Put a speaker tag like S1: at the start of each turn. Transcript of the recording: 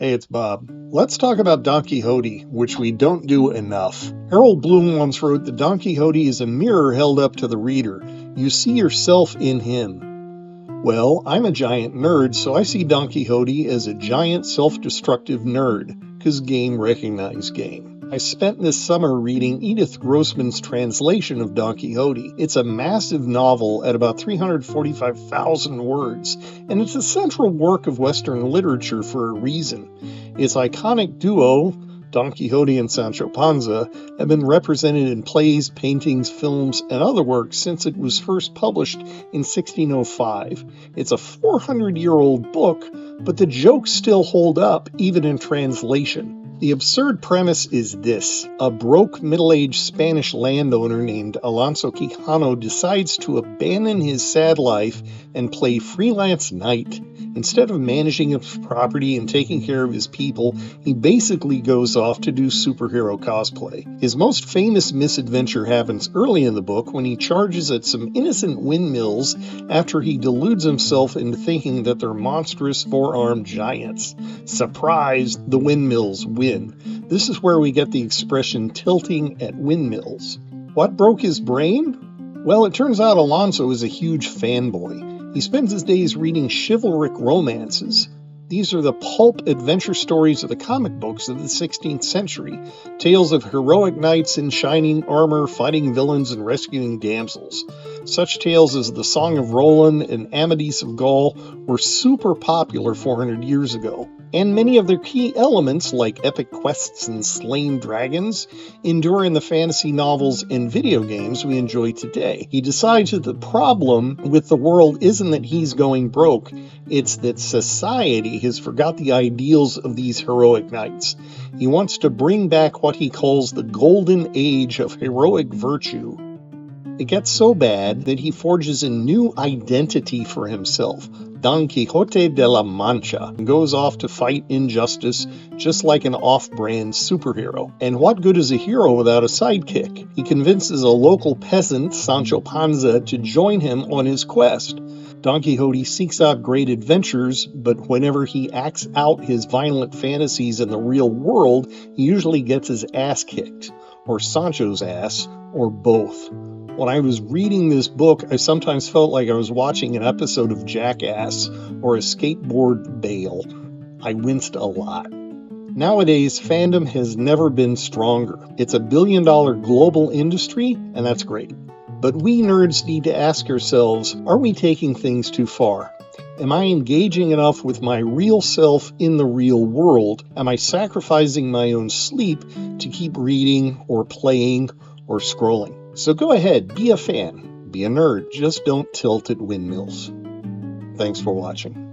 S1: Hey, it's Bob. Let's talk about Don Quixote, which we don't do enough. Harold Bloom once wrote that Don Quixote is a mirror held up to the reader. You see yourself in him. Well, I'm a giant nerd, so I see Don Quixote as a giant self-destructive nerd, because game recognized game. I spent this summer reading Edith Grossman's translation of Don Quixote. It's a massive novel at about 345,000 words, and it's a central work of Western literature for a reason. Its iconic duo, Don Quixote and Sancho Panza, have been represented in plays, paintings, films, and other works since it was first published in 1605. It's a 400-year-old book, but the jokes still hold up, even in translation. The absurd premise is this. A broke middle-aged Spanish landowner named Alonso Quijano decides to abandon his sad life and play freelance knight. Instead of managing his property and taking care of his people, he basically goes off to do superhero cosplay. His most famous misadventure happens early in the book when he charges at some innocent windmills after he deludes himself into thinking that they're monstrous four-armed giants. Surprise, the windmills win. This is where we get the expression tilting at windmills. What broke his brain? Well, it turns out Alonso is a huge fanboy. He spends his days reading chivalric romances. These are the pulp adventure stories of the comic books of the 16th century, tales of heroic knights in shining armor fighting villains and rescuing damsels. Such tales as The Song of Roland and Amadis of Gaul were super popular 400 years ago, and many of their key elements, like epic quests and slain dragons, endure in the fantasy novels and video games we enjoy today. He decides that the problem with the world isn't that he's going broke, it's that society has forgot the ideals of these heroic knights. He wants to bring back what he calls the golden age of heroic virtue. It gets so bad that he forges a new identity for himself, Don Quixote de la Mancha, and goes off to fight injustice just like an off-brand superhero. And what good is a hero without a sidekick? He convinces a local peasant, Sancho Panza, to join him on his quest. Don Quixote seeks out great adventures, but whenever he acts out his violent fantasies in the real world, he usually gets his ass kicked, or Sancho's ass, or both. When I was reading this book, I sometimes felt like I was watching an episode of Jackass or a skateboard Bale. I winced a lot. Nowadays, fandom has never been stronger. It's a billion-dollar global industry, and that's great. But we nerds need to ask ourselves, are we taking things too far? Am I engaging enough with my real self in the real world? Am I sacrificing my own sleep to keep reading or playing or scrolling? So go ahead, be a fan, be a nerd, just don't tilt at windmills. Thanks for watching.